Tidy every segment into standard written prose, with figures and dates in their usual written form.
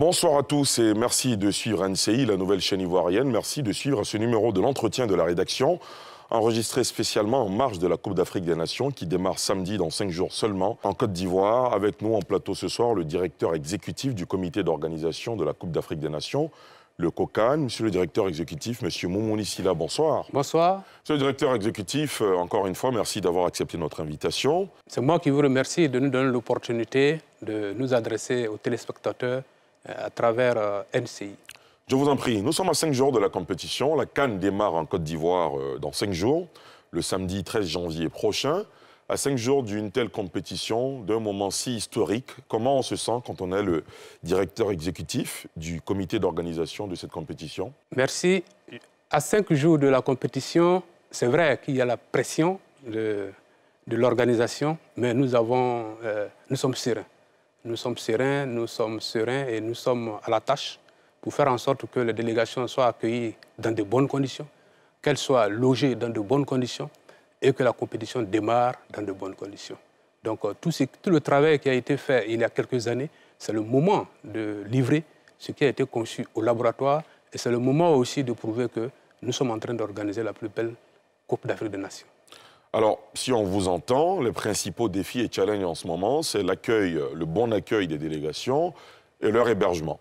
Bonsoir à tous et merci de suivre NCI, la nouvelle chaîne ivoirienne. Merci de suivre ce numéro de l'entretien de la rédaction, enregistré spécialement en marge de la Coupe d'Afrique des Nations qui démarre samedi dans 5 jours seulement en Côte d'Ivoire. Avec nous en plateau ce soir, le directeur exécutif du comité d'organisation de la Coupe d'Afrique des Nations, le COCAN. Monsieur le directeur exécutif, monsieur Moumouni Sylla, bonsoir. Bonsoir. Monsieur le directeur exécutif, encore une fois, merci d'avoir accepté notre invitation. C'est moi qui vous remercie de nous donner l'opportunité de nous adresser aux téléspectateurs à travers NCI. Je vous en prie, nous sommes à 5 jours de la compétition. La CAN démarre en Côte d'Ivoire dans 5 jours, le samedi 13 janvier prochain. À 5 jours d'une telle compétition, d'un moment si historique, comment on se sent quand on est le directeur exécutif du comité d'organisation de cette compétition? Merci. À 5 jours de la compétition, c'est vrai qu'il y a la pression de l'organisation, mais nous sommes sereins. Nous sommes sereins et nous sommes à la tâche pour faire en sorte que les délégations soient accueillies dans de bonnes conditions, qu'elles soient logées dans de bonnes conditions et que la compétition démarre dans de bonnes conditions. Donc tout le travail qui a été fait il y a quelques années, c'est le moment de livrer ce qui a été conçu au laboratoire et c'est le moment aussi de prouver que nous sommes en train d'organiser la plus belle Coupe d'Afrique des Nations. Alors, si on vous entend, les principaux défis et challenges en ce moment, c'est l'accueil, le bon accueil des délégations et leur hébergement.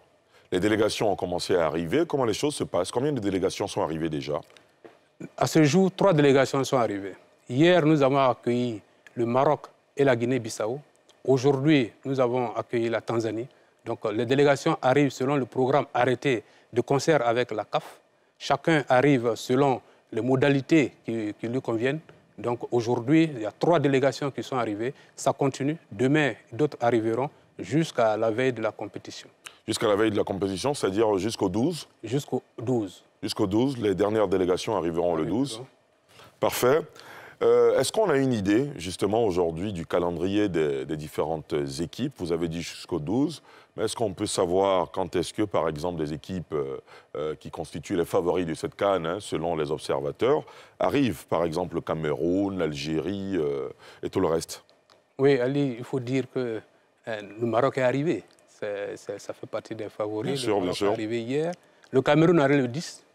Les délégations ont commencé à arriver. Comment les choses se passent? Combien de délégations sont arrivées déjà? À ce jour, 3 délégations sont arrivées. Hier, nous avons accueilli le Maroc et la Guinée-Bissau. Aujourd'hui, nous avons accueilli la Tanzanie. Donc, les délégations arrivent selon le programme arrêté de concert avec la CAF. Chacun arrive selon les modalités qui lui conviennent. Donc aujourd'hui, il y a 3 délégations qui sont arrivées. Ça continue. Demain, d'autres arriveront jusqu'à la veille de la compétition. Jusqu'à la veille de la compétition, c'est-à-dire jusqu'au 12? Jusqu'au 12. Jusqu'au 12. Les dernières délégations arriveront le 12. Parfait. Est-ce qu'on a une idée, justement, aujourd'hui, du calendrier des différentes équipes? Vous avez dit jusqu'au 12. Mais est-ce qu'on peut savoir quand est-ce que, par exemple, des équipes qui constituent les favoris de cette CAN, selon les observateurs, arrivent, par exemple, le Cameroun, l'Algérie et tout le reste? Oui, Ali, il faut dire que le Maroc est arrivé. Ça fait partie des favoris. Bien sûr, bien sûr. Le Maroc est arrivé hier. Le Cameroun arrive le 10.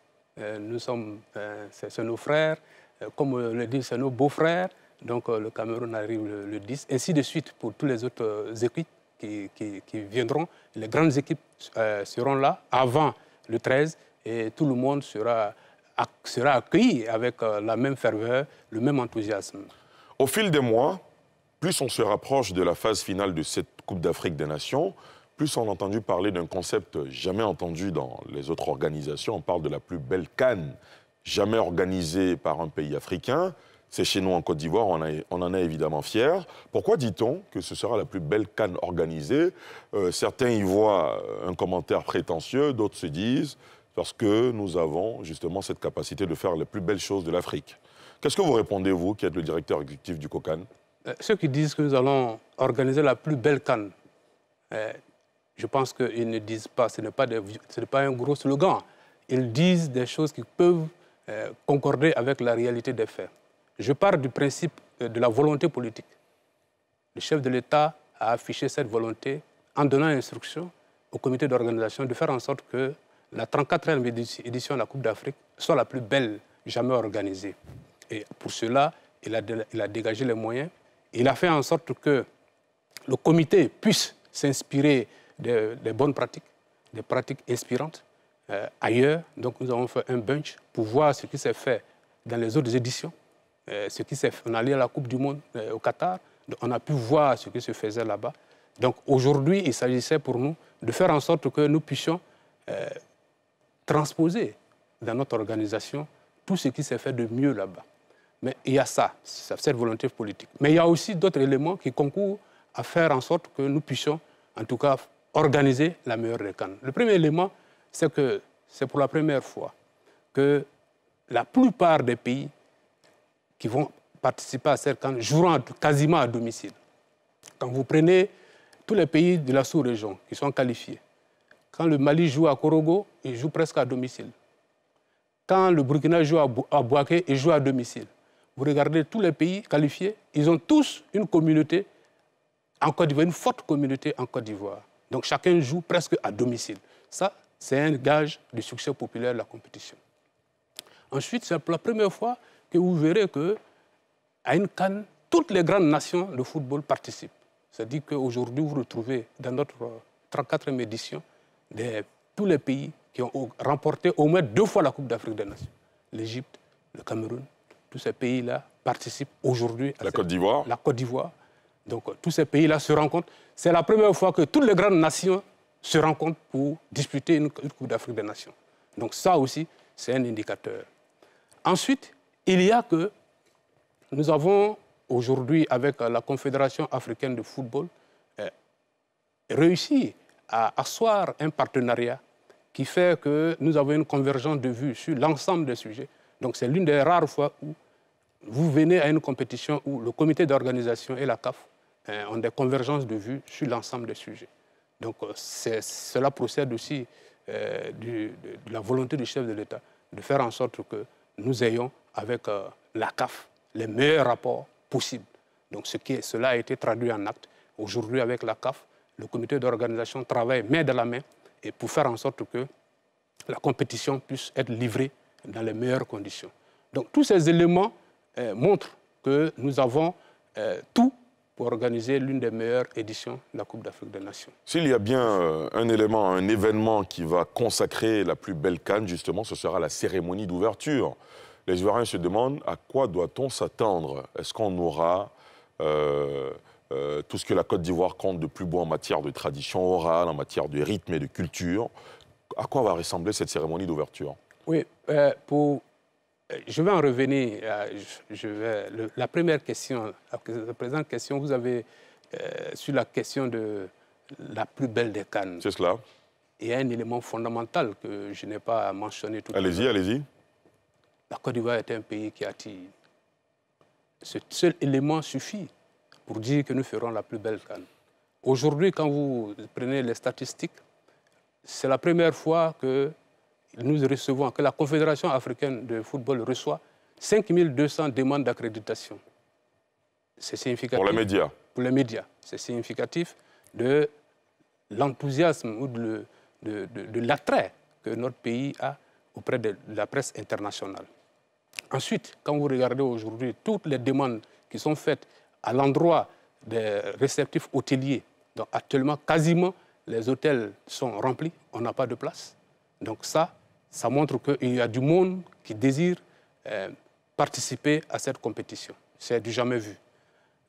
C'est nos frères. Comme on le dit, c'est nos beaux-frères. Donc le Cameroun arrive le 10. Ainsi de suite pour tous les autres équipes qui viendront. Les grandes équipes seront là avant le 13 et tout le monde sera accueilli avec la même ferveur, le même enthousiasme. Au fil des mois, plus on se rapproche de la phase finale de cette Coupe d'Afrique des Nations, plus on a entendu parler d'un concept jamais entendu dans les autres organisations. On parle de la plus belle CAN jamais organisée par un pays africain. C'est chez nous en Côte d'Ivoire, on en est évidemment fiers. Pourquoi dit-on que ce sera la plus belle CAN organisée? Certains y voient un commentaire prétentieux, d'autres se disent parce que nous avons justement cette capacité de faire les plus belles choses de l'Afrique. Qu'est-ce que vous répondez, vous, qui êtes le directeur exécutif du COCAN? Ceux qui disent que nous allons organiser la plus belle CAN, je pense qu'ils ne disent pas, ce n'est pas un gros slogan. Ils disent des choses qui peuvent concorder avec la réalité des faits. Je pars du principe de la volonté politique. Le chef de l'État a affiché cette volonté en donnant instruction au comité d'organisation de faire en sorte que la 34e édition de la Coupe d'Afrique soit la plus belle jamais organisée. Et pour cela, il a dégagé les moyens. Il a fait en sorte que le comité puisse s'inspirer des bonnes pratiques, des pratiques inspirantes ailleurs. Donc nous avons fait un bunch pour voir ce qui s'est fait dans les autres éditions. Ce qui s'est fait, on est allé à la Coupe du Monde au Qatar, on a pu voir ce qui se faisait là-bas. Donc aujourd'hui, il s'agissait pour nous de faire en sorte que nous puissions transposer dans notre organisation tout ce qui s'est fait de mieux là-bas. Mais il y a cette volonté politique. Mais il y a aussi d'autres éléments qui concourent à faire en sorte que nous puissions, en tout cas, organiser la meilleure des CAN. Le premier élément, c'est que c'est pour la première fois que la plupart des pays qui vont participer à cette CAN joueront quasiment à domicile. Quand vous prenez tous les pays de la sous-région qui sont qualifiés, quand le Mali joue à Korogo, il joue presque à domicile. Quand le Burkina joue à Bouaké, il joue à domicile. Vous regardez tous les pays qualifiés, ils ont tous une communauté en Côte d'Ivoire, une forte communauté en Côte d'Ivoire. Donc chacun joue presque à domicile. Ça, c'est un gage de succès populaire de la compétition. Ensuite, c'est la première fois que vous verrez qu'à une CAN, toutes les grandes nations de football participent. C'est-à-dire qu'aujourd'hui, vous retrouvez dans notre 34e édition tous les pays qui ont remporté au moins 2 fois la Coupe d'Afrique des Nations. L'Égypte, le Cameroun, tous ces pays-là participent aujourd'hui à la Côte d'Ivoire. La Côte d'Ivoire. Donc tous ces pays-là se rencontrent. C'est la première fois que toutes les grandes nations se rencontrent pour disputer une Coupe d'Afrique des Nations. Donc ça aussi, c'est un indicateur. Ensuite, il y a que nous avons aujourd'hui, avec la Confédération africaine de football, réussi à asseoir un partenariat qui fait que nous avons une convergence de vues sur l'ensemble des sujets. Donc c'est l'une des rares fois où vous venez à une compétition où le comité d'organisation et la CAF ont des convergences de vues sur l'ensemble des sujets. Donc cela procède aussi de la volonté du chef de l'État de faire en sorte que nous ayons avec la CAF les meilleurs rapports possibles. Donc cela a été traduit en actes. Aujourd'hui, avec la CAF, le comité d'organisation travaille main dans la main et pour faire en sorte que la compétition puisse être livrée dans les meilleures conditions. Donc tous ces éléments montrent que nous avons tout pour organiser l'une des meilleures éditions de la Coupe d'Afrique des Nations. S'il y a bien un élément, un événement qui va consacrer la plus belle CAN, justement, ce sera la cérémonie d'ouverture. Les Ivoiriens se demandent à quoi doit-on s'attendre. Est-ce qu'on aura tout ce que la Côte d'Ivoire compte de plus beau en matière de tradition orale, en matière de rythme et de culture? À quoi va ressembler cette cérémonie d'ouverture? Oui, je vais en revenir. La première question, la présente question, vous avez sur la question de la plus belle des CAN. C'est cela. Il y a un élément fondamental que je n'ai pas mentionné tout à l'heure. Allez-y, allez-y. La Côte d'Ivoire est un pays qui attire. Ce seul élément suffit pour dire que nous ferons la plus belle CAN. Aujourd'hui, quand vous prenez les statistiques, c'est la première fois que nous recevons, que la Confédération africaine de football reçoit 5200 demandes d'accréditation. C'est significatif. Pour les médias. Pour les médias. C'est significatif de l'enthousiasme ou de l'attrait que notre pays a auprès de la presse internationale. Ensuite, quand vous regardez aujourd'hui toutes les demandes qui sont faites à l'endroit des réceptifs hôteliers, donc actuellement, quasiment, les hôtels sont remplis, on n'a pas de place. Donc ça montre qu'il y a du monde qui désire participer à cette compétition. C'est du jamais vu.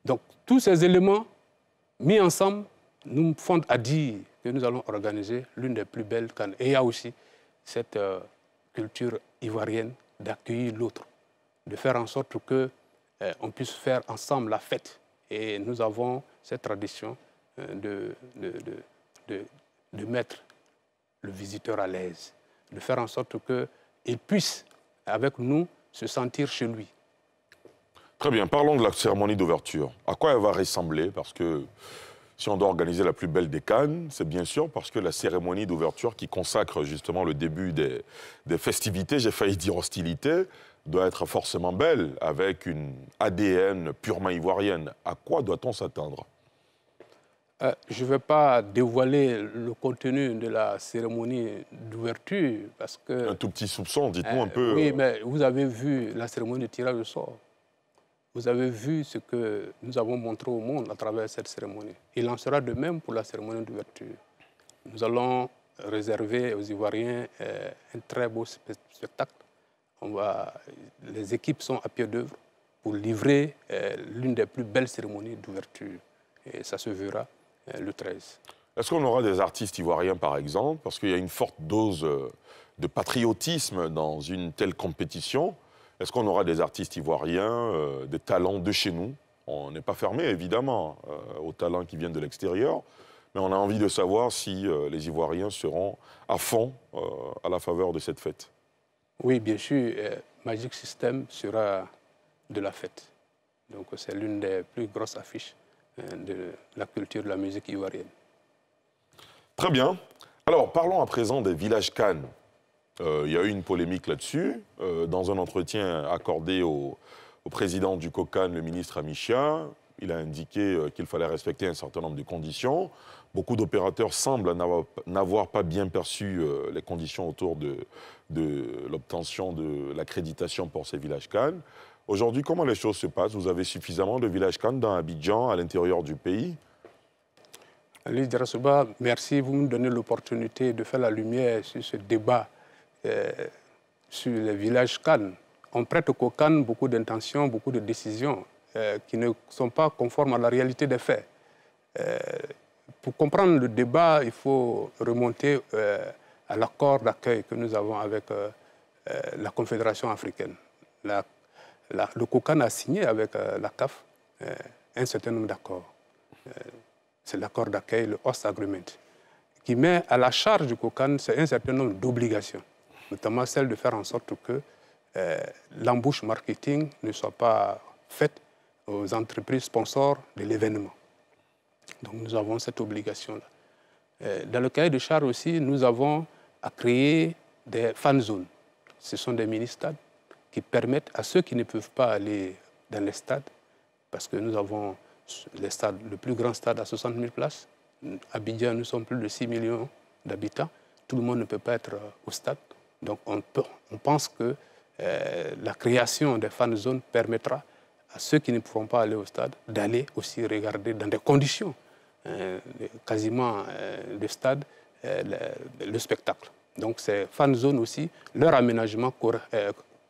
Donc tous ces éléments mis ensemble nous fondent à dire que nous allons organiser l'une des plus belles CAN. Et il y a aussi cette culture ivoirienne d'accueillir l'autre, de faire en sorte qu'on puisse faire ensemble la fête. Et nous avons cette tradition de mettre le visiteur à l'aise, de faire en sorte qu'il puisse, avec nous, se sentir chez lui. Très bien, parlons de la cérémonie d'ouverture. À quoi elle va ressembler? Parce que si on doit organiser la plus belle des CAN, c'est bien sûr parce que la cérémonie d'ouverture qui consacre justement le début des festivités, j'ai failli dire hostilités, doit être forcément belle, avec une ADN purement ivoirienne. À quoi doit-on s'attendre? Je ne vais pas dévoiler le contenu de la cérémonie d'ouverture parce que... Un tout petit soupçon, dites-nous un peu. Oui, mais vous avez vu la cérémonie de tirage au sort. Vous avez vu ce que nous avons montré au monde à travers cette cérémonie. Il en sera de même pour la cérémonie d'ouverture. Nous allons réserver aux Ivoiriens un très beau spectacle. Les équipes sont à pied d'œuvre pour livrer l'une des plus belles cérémonies d'ouverture. Et ça se verra le 13. Est-ce qu'on aura des artistes ivoiriens, par exemple? Parce qu'il y a une forte dose de patriotisme dans une telle compétition. Est-ce qu'on aura des artistes ivoiriens, des talents de chez nous? On n'est pas fermé, évidemment, aux talents qui viennent de l'extérieur. Mais on a envie de savoir si les Ivoiriens seront à fond à la faveur de cette fête. Oui, bien sûr. Magic System sera de la fête. Donc c'est l'une des plus grosses affiches de la culture de la musique ivoirienne. Très bien. Alors, parlons à présent des villages CAN. Il y a eu une polémique là-dessus. Dans un entretien accordé au président du COCAN, le ministre Amichia, il a indiqué qu'il fallait respecter un certain nombre de conditions. Beaucoup d'opérateurs semblent n'avoir pas bien perçu les conditions autour de l'obtention de l'accréditation pour ces villages Cannes. Aujourd'hui, comment les choses se passent? Vous avez suffisamment de villages Cannes dans Abidjan, à l'intérieur du pays? Ali Djarasouba, merci. Vous me donnez l'opportunité de faire la lumière sur ce débat sur les villages Cannes. On prête au Cannes beaucoup d'intentions, beaucoup de décisions qui ne sont pas conformes à la réalité des faits. Pour comprendre le débat, il faut remonter à l'accord d'accueil que nous avons avec la Confédération africaine. Le COCAN a signé avec la CAF un certain nombre d'accords. C'est l'accord d'accueil, le Host Agreement, qui met à la charge du COCAN un certain nombre d'obligations, notamment celle de faire en sorte que l'embauche marketing ne soit pas faite aux entreprises sponsors de l'événement. Donc nous avons cette obligation-là. Dans le cahier de charge aussi, nous avons à créer des fan zones. Ce sont des mini-stades qui permettent à ceux qui ne peuvent pas aller dans les stades, parce que nous avons le plus grand stade à 60 000 places. À Abidjan, nous sommes plus de 6 millions d'habitants. Tout le monde ne peut pas être au stade. Donc on pense que la création des fan zones permettra à ceux qui ne pourront pas aller au stade d'aller aussi regarder dans des conditions quasiment de stade le spectacle. Donc ces fan zones aussi, leur aménagement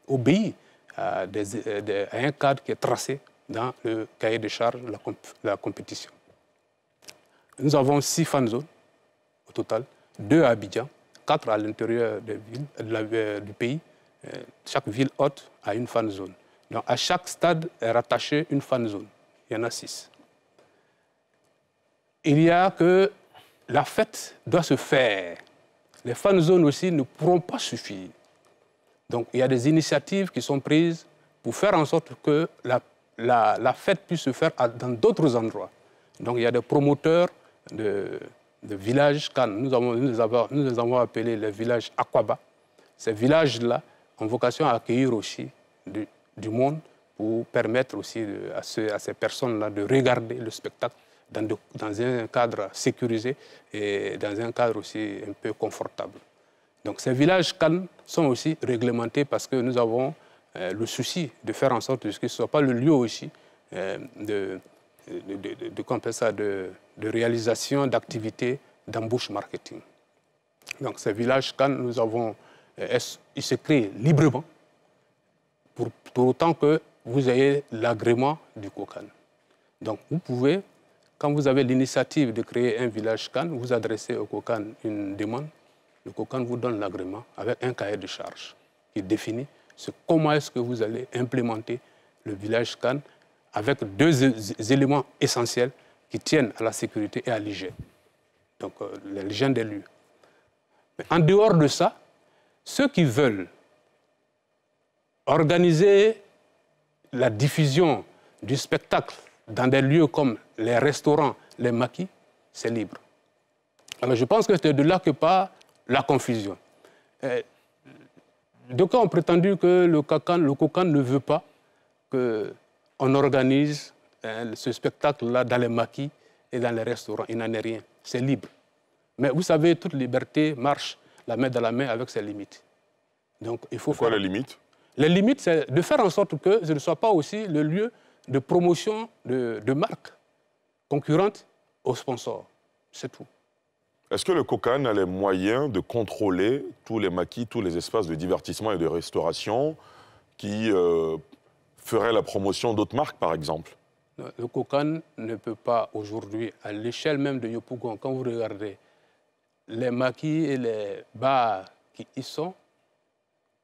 obéit à un cadre qui est tracé dans le cahier de charges de la compétition. Nous avons 6 fan zones au total, 2 à Abidjan, 4 à l'intérieur des villes, du pays. Chaque ville hôte a une fan zone. Donc à chaque stade est rattachée une fan zone. Il y en a 6. Il y a que la fête doit se faire. Les fan zones aussi ne pourront pas suffire. Donc il y a des initiatives qui sont prises pour faire en sorte que la fête puisse se faire dans d'autres endroits. Donc il y a des promoteurs de villages Cannes. Nous les avons appelés les villages Akwaba. Ces villages-là ont vocation à accueillir aussi du monde pour permettre aussi à ces personnes-là de regarder le spectacle dans un cadre sécurisé et dans un cadre aussi un peu confortable. Donc ces villages Cannes sont aussi réglementés parce que nous avons le souci de faire en sorte que ce ne soit pas le lieu aussi de réalisation d'activités d'embauche marketing. Donc ces villages Cannes, ils se créent librement pour autant que vous ayez l'agrément du COCAN. Donc vous pouvez, quand vous avez l'initiative de créer un village Cannes, vous adressez au COCAN une demande. Le COCAN vous donne l'agrément avec un cahier de charges qui définit comment est-ce que vous allez implémenter le village Cannes avec 2 éléments essentiels qui tiennent à la sécurité et à l'hygiène. Donc l'hygiène des lieux. Mais en dehors de ça, ceux qui veulent organiser la diffusion du spectacle dans des lieux comme les restaurants, les maquis, c'est libre. Alors je pense que c'est de là que part la confusion. D'aucuns ont prétendu que le COCAN ne veut pas qu'on organise ce spectacle-là dans les maquis et dans les restaurants. Il n'en est rien. C'est libre. Mais vous savez, toute liberté marche la main dans la main avec ses limites. Donc, il faut Quoi les limites? Les limites, c'est de faire en sorte que ce ne soit pas aussi le lieu de promotion de marques concurrentes aux sponsors. C'est tout. Est-ce que le COCAN a les moyens de contrôler tous les maquis, tous les espaces de divertissement et de restauration qui feraient la promotion d'autres marques, par exemple? Le COCAN ne peut pas aujourd'hui, à l'échelle même de Yopougon, quand vous regardez les maquis et les bars qui y sont,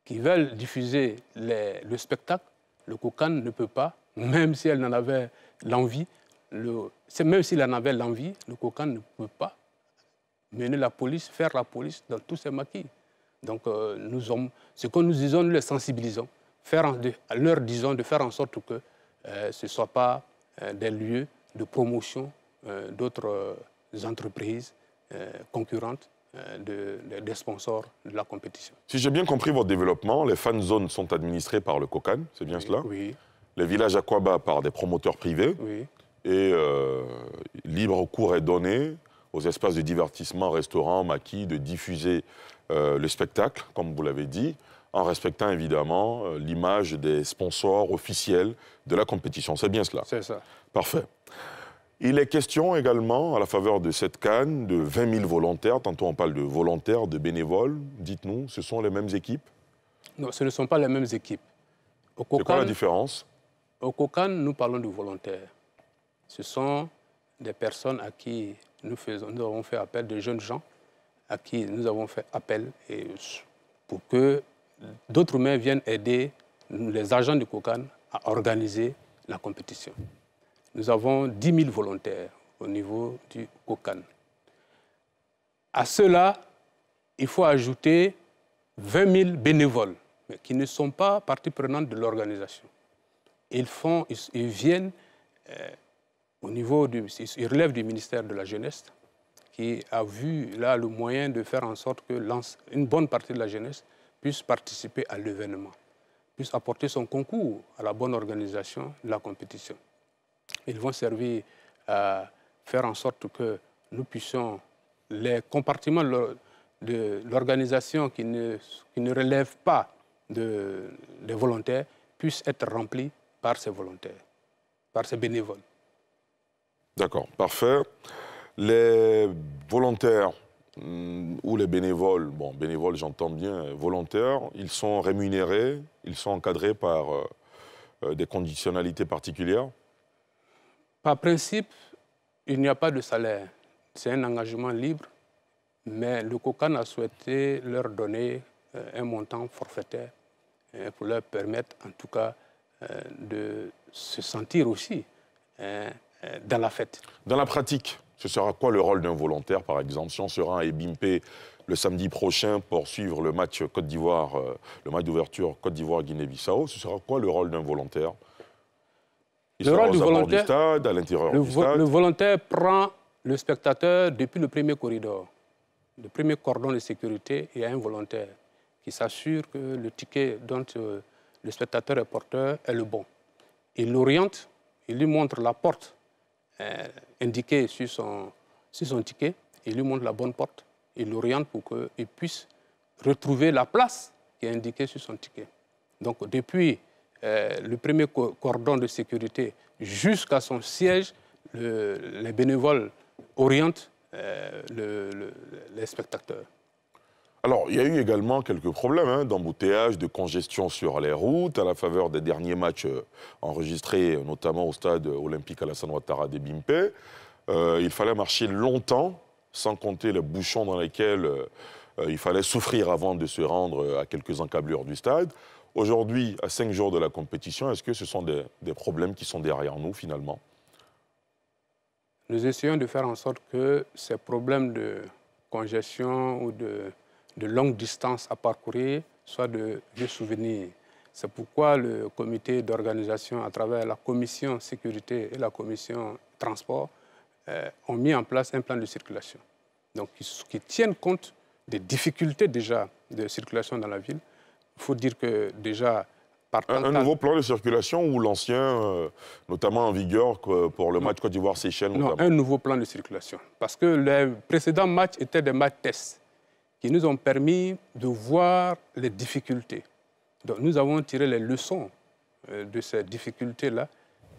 qui veulent diffuser le spectacle, le COCAN ne peut pas, même si elle en avait l'envie, même s'il en avait l'envie, le COCAN ne peut pas mener la police, faire la police dans tous ces maquis. Donc, ce que nous disons, nous les sensibilisons, leur disons de faire en sorte que ce ne soit pas des lieux de promotion d'autres entreprises concurrentes des sponsors de la compétition. Si j'ai bien compris votre développement, les fan zones sont administrées par le COCAN, c'est bien cela? Oui. Les villages Akwaba par des promoteurs privés. Oui. Et libre cours est donné aux espaces de divertissement, restaurants, maquis, de diffuser le spectacle, comme vous l'avez dit, en respectant évidemment l'image des sponsors officiels de la compétition. C'est bien cela? C'est ça. Parfait. Il est question également, à la faveur de cette CAN, de 20 000 volontaires. Tantôt on parle de volontaires, de bénévoles. Dites-nous, ce sont les mêmes équipes? Non, ce ne sont pas les mêmes équipes. C'est quoi la différence? Au COCAN, nous parlons de volontaires. Ce sont des personnes à qui nous avons fait appel, de jeunes gens, à qui nous avons fait appel pour que d'autres mains viennent aider les agents du COCAN à organiser la compétition. Nous avons 10 000 volontaires au niveau du COCAN. À cela, il faut ajouter 20 000 bénévoles, mais qui ne sont pas partie prenante de l'organisation. Ils viennent au niveau ils relèvent du ministère de la Jeunesse, qui a vu là le moyen de faire en sorte que une bonne partie de la jeunesse puisse participer à l'événement, puisse apporter son concours à la bonne organisation de la compétition. Ils vont servir à faire en sorte que nous puissions, les compartiments de l'organisation qui ne relèvent pas des volontaires, puissent être remplis par ces volontaires, par ces bénévoles. D'accord, parfait. Les volontaires ou les bénévoles, bon, bénévoles j'entends bien, volontaires, ils sont rémunérés, ils sont encadrés par des conditionnalités particulières? Par principe, il n'y a pas de salaire. C'est un engagement libre, mais le COCAN a souhaité leur donner un montant forfaitaire pour leur permettre, en tout cas, de se sentir aussi dans la fête. Dans la pratique, ce sera quoi le rôle d'un volontaire, par exemple? Si on sera à Ebimpe le samedi prochain pour suivre le match Côte d'Ivoire, le match d'ouverture Côte d'Ivoire-Guinée-Bissau, ce sera quoi le rôle d'un volontaire? Il sera aux abords du stade, à l'intérieur du stade? Le volontaire prend le spectateur depuis le premier corridor, le premier cordon de sécurité. Il y a un volontaire qui s'assure que le ticket dont le spectateur est porteur est le bon. Il l'oriente, il lui montre la porte indiquée sur son ticket, il lui montre la bonne porte, il l'oriente pour qu'il puisse retrouver la place qui est indiquée sur son ticket. Donc depuis le premier cordon de sécurité jusqu'à son siège, les bénévoles orientent les spectateurs. Alors, il y a eu également quelques problèmes d'embouteillage, de congestion sur les routes, à la faveur des derniers matchs enregistrés, notamment au stade olympique Alassane Ouattara d'Ebimpe. Il fallait marcher longtemps, sans compter les bouchons dans lesquels il fallait souffrir avant de se rendre à quelques encablures du stade. Aujourd'hui, à 5 jours de la compétition, est-ce que ce sont des problèmes qui sont derrière nous, finalement? Nous essayons de faire en sorte que ces problèmes de congestion ou de longue distance à parcourir soient de vieux souvenirs. C'est pourquoi le comité d'organisation, à travers la commission sécurité et la commission transport, ont mis en place un plan de circulation. Donc, qui tiennent compte des difficultés déjà de circulation dans la ville. Il faut dire que déjà... Un nouveau plan de circulation ou l'ancien, notamment en vigueur pour le match Côte d'Ivoire-Seychelles? Non, un nouveau plan de circulation. Parce que les précédents matchs étaient des matchs tests qui nous ont permis de voir les difficultés. Donc nous avons tiré les leçons de ces difficultés-là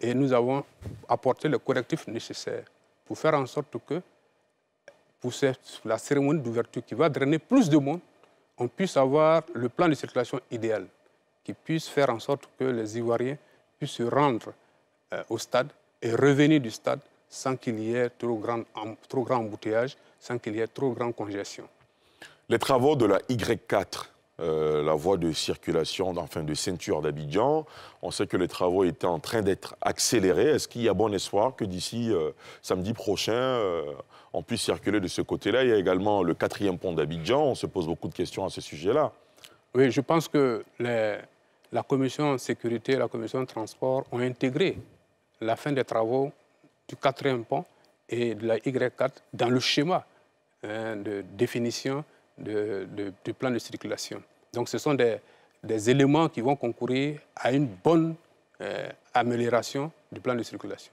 et nous avons apporté les correctifs nécessaires pour faire en sorte que pour la cérémonie d'ouverture qui va drainer plus de monde, on puisse avoir le plan de circulation idéal qui puisse faire en sorte que les Ivoiriens puissent se rendre au stade et revenir du stade sans qu'il y ait trop grand embouteillage, sans qu'il y ait trop grande congestion. Les travaux de la Y4, la voie de circulation, enfin de ceinture d'Abidjan, on sait que les travaux étaient en train d'être accélérés. Est-ce qu'il y a bon espoir que d'ici samedi prochain, on puisse circuler de ce côté-là? Il y a également le 4e pont d'Abidjan. On se pose beaucoup de questions à ce sujet-là. Oui, je pense que la commission sécurité et la commission transport ont intégré la fin des travaux du 4e pont et de la Y4 dans le schéma de définition du plan de circulation. Donc ce sont des éléments qui vont concourir à une bonne amélioration du plan de circulation.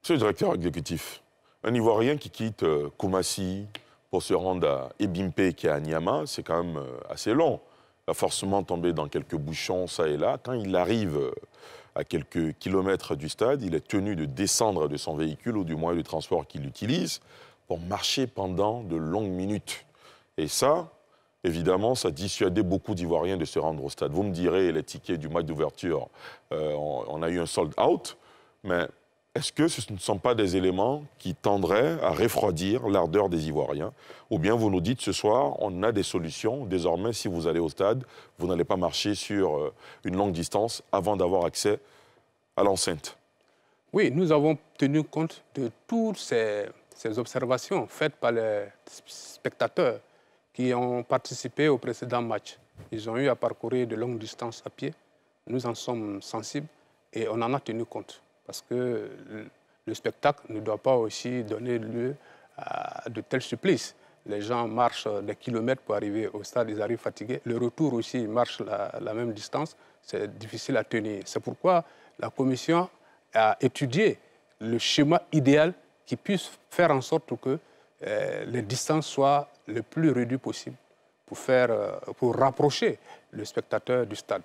Monsieur le directeur exécutif, Un Ivoirien qui quitte Koumassi pour se rendre à Ebimpe, qui est à Niamey, c'est quand même assez long. Il va forcément tomber dans quelques bouchons, ça et là. Quand il arrive à quelques kilomètres du stade, il est tenu de descendre de son véhicule ou du moyen de transport qu'il utilise pour marcher pendant de longues minutes. Et ça, évidemment, ça dissuadait beaucoup d'Ivoiriens de se rendre au stade. Vous me direz, les tickets du match d'ouverture, on a eu un sold out, mais est-ce que ce ne sont pas des éléments qui tendraient à refroidir l'ardeur des Ivoiriens? Ou bien vous nous dites ce soir, on a des solutions. Désormais, si vous allez au stade, vous n'allez pas marcher sur une longue distance avant d'avoir accès à l'enceinte. Oui, nous avons tenu compte de toutes ces observations faites par les spectateurs qui ont participé au précédent match. Ils ont eu à parcourir de longues distances à pied. Nous en sommes sensibles et on en a tenu compte. Parce que le spectacle ne doit pas aussi donner lieu à de tels supplices. Les gens marchent des kilomètres pour arriver au stade, ils arrivent fatigués. Le retour aussi marche la même distance, c'est difficile à tenir. C'est pourquoi la commission a étudié le schéma idéal qui puisse faire en sorte que les distances soient le plus réduites possible pour rapprocher le spectateur du stade.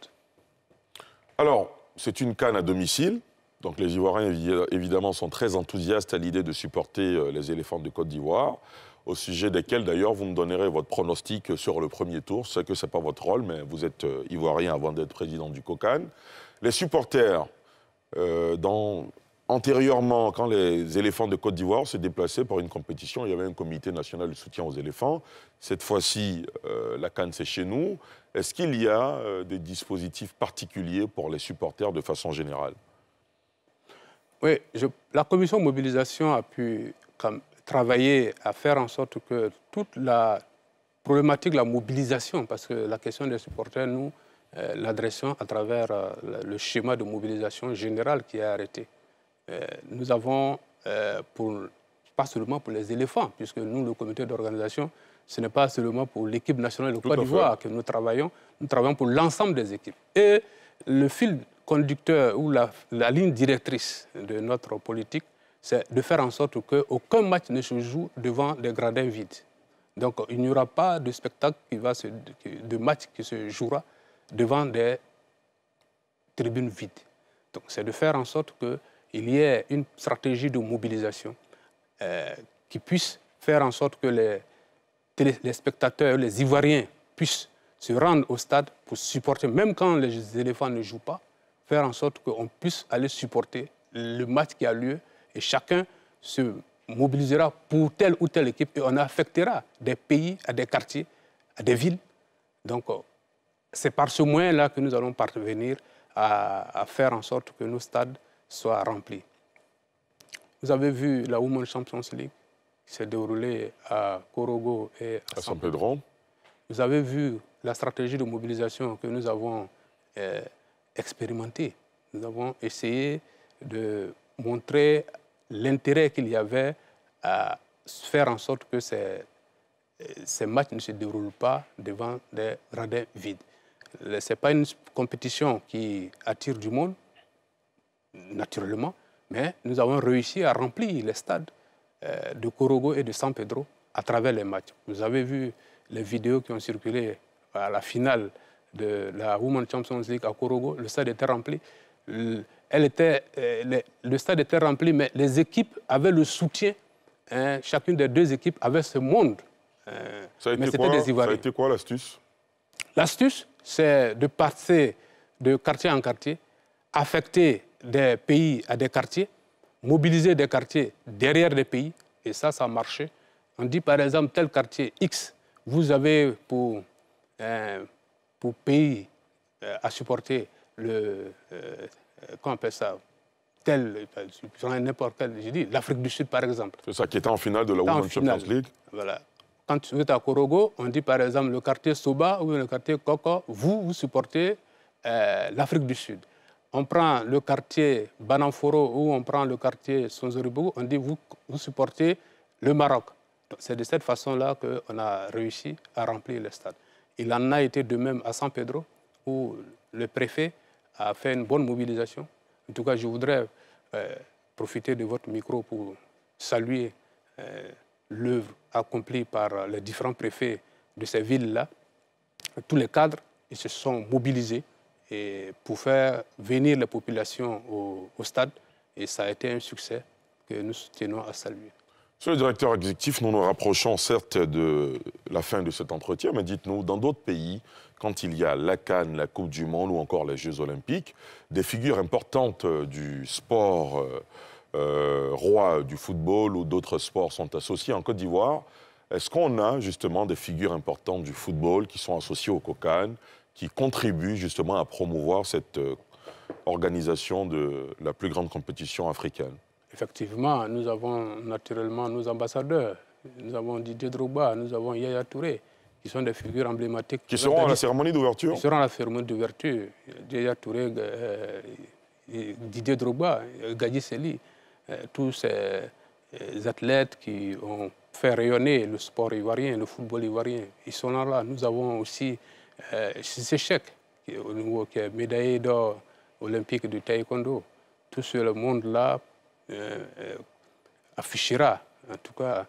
Alors, c'est une CAN à domicile. Donc les Ivoiriens, évidemment, sont très enthousiastes à l'idée de supporter les éléphants de Côte d'Ivoire, au sujet desquels, d'ailleurs, vous me donnerez votre pronostic sur le premier tour. Je sais que ce n'est pas votre rôle, mais vous êtes Ivoirien avant d'être président du COCAN. Les supporters, antérieurement, quand les éléphants de Côte d'Ivoire se déplaçaient pour une compétition, il y avait un comité national de soutien aux éléphants. Cette fois-ci, la CAN, c'est chez nous. Est-ce qu'il y a des dispositifs particuliers pour les supporters de façon générale? Oui, la commission mobilisation a pu travailler à faire en sorte que toute la problématique de la mobilisation, parce que la question des supporters, nous l'adressons à travers le schéma de mobilisation générale qui est arrêté. Nous avons, pas seulement pour les éléphants, puisque nous, le comité d'organisation, ce n'est pas seulement pour l'équipe nationale de Côte d'Ivoire que nous travaillons pour l'ensemble des équipes. Et le fil conducteur ou la ligne directrice de notre politique, c'est de faire en sorte qu'aucun match ne se joue devant des gradins vides. Donc il n'y aura pas de spectacle de match qui se jouera devant des tribunes vides. Donc c'est de faire en sorte qu'il y ait une stratégie de mobilisation qui puisse faire en sorte que les spectateurs, les Ivoiriens puissent se rendre au stade pour supporter, même quand les éléphants ne jouent pas, faire en sorte qu'on puisse aller supporter le match qui a lieu et chacun se mobilisera pour telle ou telle équipe et on affectera des pays à des quartiers, à des villes. Donc c'est par ce moyen-là que nous allons parvenir à faire en sorte que nos stades soient remplis. Vous avez vu la Women's Champions League qui s'est déroulée à Korogo et à San Pedro. Vous avez vu la stratégie de mobilisation que nous avons expérimentée. Nous avons essayé de montrer l'intérêt qu'il y avait à faire en sorte que ces matchs ne se déroulent pas devant des gradins vides. Ce n'est pas une compétition qui attire du monde, naturellement, mais nous avons réussi à remplir les stades de Korogo et de San Pedro à travers les matchs. Vous avez vu les vidéos qui ont circulé à la finale de la Women's Champions League à Korogo. Le stade était rempli. Le stade était rempli, mais les équipes avaient le soutien. Chacune des deux équipes avait ce monde. Mais c'était des Ivoiriens. Ça a été quoi l'astuce? L'astuce, c'est de passer de quartier en quartier, affecter des pays à des quartiers, mobiliser des quartiers derrière des pays, et ça a marché. On dit par exemple, tel quartier X, vous avez pour pays à supporter comment on appelle ça, n'importe quel, je dis l'Afrique du Sud par exemple. C'est ça qui était en finale de la Women's Champions League. Voilà. Quand vous êtes à Korogo, on dit par exemple le quartier Soba ou le quartier Koko, vous supportez l'Afrique du Sud. On prend le quartier Bananforo ou on prend le quartier Sonzoribougou, on dit vous supportez le Maroc. C'est de cette façon-là qu'on a réussi à remplir le stade. Il en a été de même à San Pedro, où le préfet a fait une bonne mobilisation. En tout cas, je voudrais profiter de votre micro pour saluer l'œuvre accomplie par les différents préfets de ces villes-là, tous les cadres, ils se sont mobilisés pour faire venir les populations au stade. Et ça a été un succès que nous tenons à saluer. Monsieur le directeur exécutif, nous nous rapprochons certes de la fin de cet entretien, mais dites-nous, dans d'autres pays, quand il y a la CAN, la Coupe du Monde ou encore les Jeux Olympiques, des figures importantes du sport roi du football ou d'autres sports sont associées en Côte d'Ivoire. Est-ce qu'on a justement des figures importantes du football qui sont associées au COCAN, qui contribuent justement à promouvoir cette organisation de la plus grande compétition africaine? Effectivement, nous avons naturellement nos ambassadeurs. Nous avons Didier Drogba, nous avons Yaya Touré, qui sont des figures emblématiques. Qui seront à la cérémonie d'ouverture? Qui seront à la cérémonie d'ouverture. Yaya Touré, Didier Drogba, Gadji Seli, tous ces athlètes qui ont fait rayonner le sport ivoirien, le football ivoirien. Ils sont là. Nous avons aussi Cissé Chek, qui est médaillé d'or olympique du taekwondo. Tout ce monde-là affichera, en tout cas,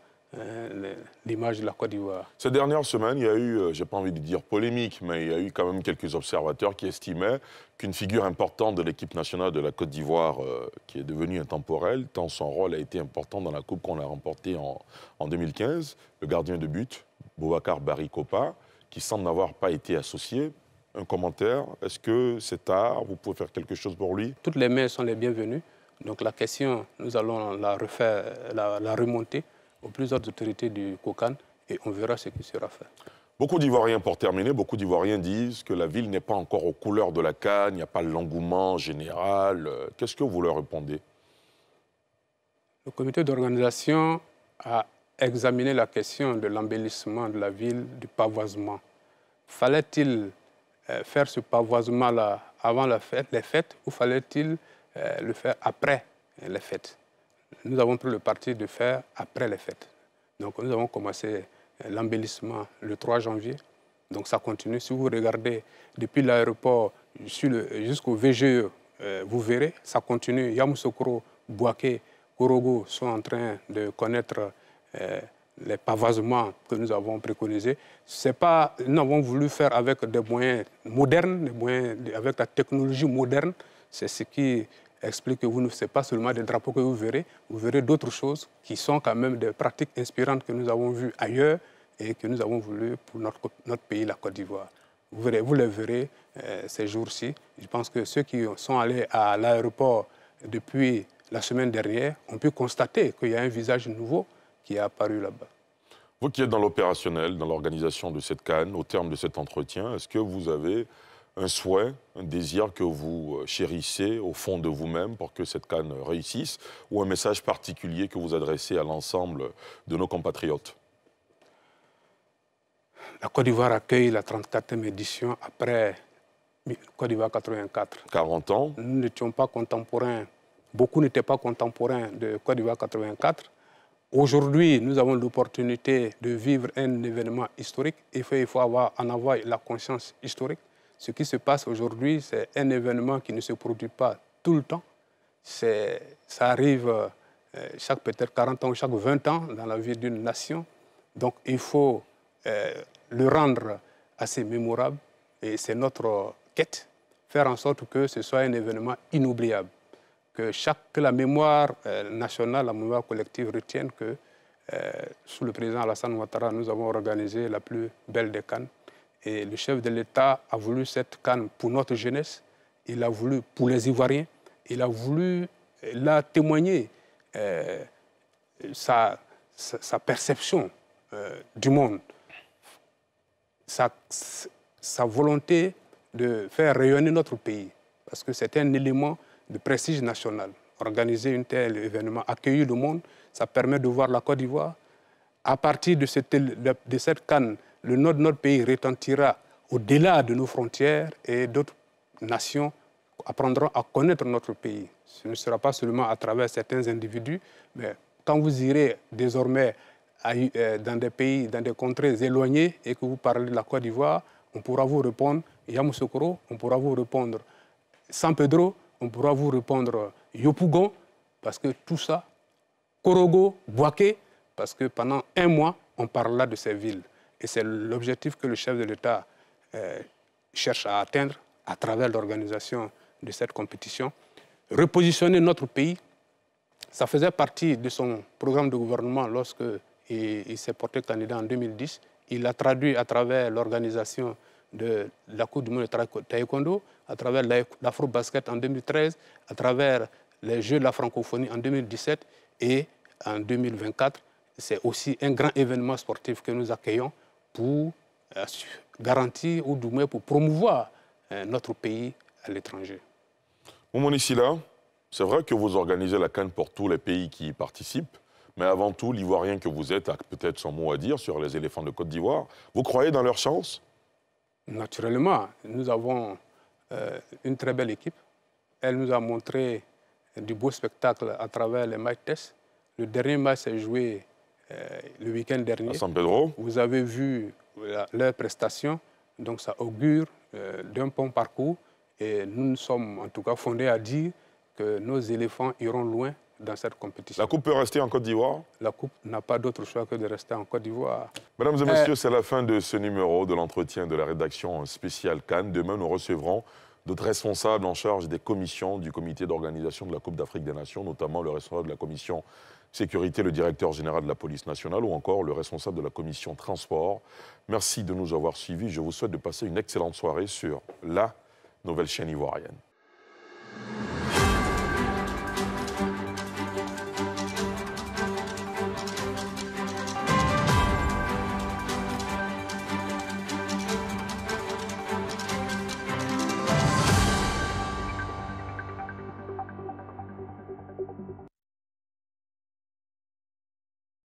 l'image de la Côte d'Ivoire. Ces dernières semaines, il y a eu, je n'ai pas envie de dire polémique, mais il y a eu quand même quelques observateurs qui estimaient qu'une figure importante de l'équipe nationale de la Côte d'Ivoire, qui est devenue intemporelle, tant son rôle a été important dans la Coupe qu'on a remportée en 2015, le gardien de but, Boubacar Barry Kopa, qui semble n'avoir pas été associé. Un commentaire, est-ce que c'est tard? Vous pouvez faire quelque chose pour lui? Toutes les mains sont les bienvenues. Donc la question, nous allons la refaire, la remonter aux plus hautes autorités du COCAN et on verra ce qui sera fait. Beaucoup d'Ivoiriens, pour terminer, beaucoup d'Ivoiriens disent que la ville n'est pas encore aux couleurs de la CAN, il n'y a pas l'engouement général. Qu'est-ce que vous leur répondez? Le comité d'organisation a examiné la question de l'embellissement de la ville, du pavoisement. Fallait-il faire ce pavoisement-là avant les fêtes ou fallait-il le faire après les fêtes? Nous avons pris le parti de faire après les fêtes. Donc nous avons commencé l'embellissement le 3 janvier. Donc ça continue. Si vous regardez depuis l'aéroport jusqu'au VGE, vous verrez, ça continue. Yamoussoukro, Bouaké, Korogo sont en train de connaître les pavoisements que nous avons préconisés. Nous avons voulu faire avec des moyens modernes, avec la technologie moderne. C'est ce qui explique que ce n'est pas seulement des drapeaux que vous verrez d'autres choses qui sont quand même des pratiques inspirantes que nous avons vues ailleurs et que nous avons voulu pour notre pays, la Côte d'Ivoire. Vous les verrez ces jours-ci. Je pense que ceux qui sont allés à l'aéroport depuis la semaine dernière ont pu constater qu'il y a un visage nouveau qui est apparu là-bas. Vous qui êtes dans l'opérationnel, dans l'organisation de cette CAN, au terme de cet entretien, est-ce que vous avez un souhait, un désir que vous chérissez au fond de vous-même pour que cette CAN réussisse, ou un message particulier que vous adressez à l'ensemble de nos compatriotes? La Côte d'Ivoire accueille la 34e édition après Côte d'Ivoire 84. 40 ans. Nous n'étions pas contemporains, beaucoup n'étaient pas contemporains de Côte d'Ivoire 84. Aujourd'hui, nous avons l'opportunité de vivre un événement historique. Il faut en avoir la conscience historique. Ce qui se passe aujourd'hui, c'est un événement qui ne se produit pas tout le temps. Ça arrive chaque peut-être 40 ans ou chaque 20 ans dans la vie d'une nation. Donc il faut le rendre assez mémorable. Et c'est notre quête, faire en sorte que ce soit un événement inoubliable. Que la mémoire nationale, la mémoire collective retienne que sous le président Alassane Ouattara, nous avons organisé la plus belle des CAN. Et le chef de l'État a voulu cette CAN pour notre jeunesse, il a voulu pour les Ivoiriens, il a témoigné sa perception du monde, sa volonté de faire rayonner notre pays, parce que c'est un élément de prestige national. Organiser un tel événement, accueillir le monde, ça permet de voir la Côte d'Ivoire. À partir de cette CAN, le nord de notre pays retentira au-delà de nos frontières et d'autres nations apprendront à connaître notre pays. Ce ne sera pas seulement à travers certains individus, mais quand vous irez désormais dans des pays, dans des contrées éloignées et que vous parlez de la Côte d'Ivoire, on pourra vous répondre Yamoussoukro, on pourra vous répondre San Pedro, on pourra vous répondre Yopougon, parce que tout ça, Korogo, Bouaké, parce que pendant un mois, on parle de ces villes. Et c'est l'objectif que le chef de l'État cherche à atteindre à travers l'organisation de cette compétition. Repositionner notre pays, ça faisait partie de son programme de gouvernement lorsque il s'est porté candidat en 2010. Il l'a traduit à travers l'organisation de la Coupe du monde de taekwondo, à travers l'Afro-Basket en 2013, à travers les Jeux de la francophonie en 2017 et en 2024. C'est aussi un grand événement sportif que nous accueillons pour garantir ou du moins pour promouvoir notre pays à l'étranger. Moumouni Sylla, c'est vrai que vous organisez la CAN pour tous les pays qui y participent, mais avant tout, l'Ivoirien que vous êtes a peut-être son mot à dire sur les éléphants de Côte d'Ivoire. Vous croyez dans leur chance? Naturellement, nous avons une très belle équipe. Elle nous a montré du beau spectacle à travers les matchs tests. Le dernier match s'est joué le week-end dernier. À San Pedro. Vous avez vu leurs prestations, donc ça augure d'un bon parcours. Et nous sommes en tout cas fondés à dire que nos éléphants iront loin dans cette compétition. La Coupe peut rester en Côte d'Ivoire? La Coupe n'a pas d'autre choix que de rester en Côte d'Ivoire. Mesdames et messieurs, c'est la fin de ce numéro de l'entretien de la rédaction spéciale CAN. Demain, nous recevrons d'autres responsables en charge des commissions du comité d'organisation de la Coupe d'Afrique des Nations, notamment le responsable de la commission sécurité, le directeur général de la police nationale ou encore le responsable de la commission transport. Merci de nous avoir suivis. Je vous souhaite de passer une excellente soirée sur la nouvelle chaîne ivoirienne.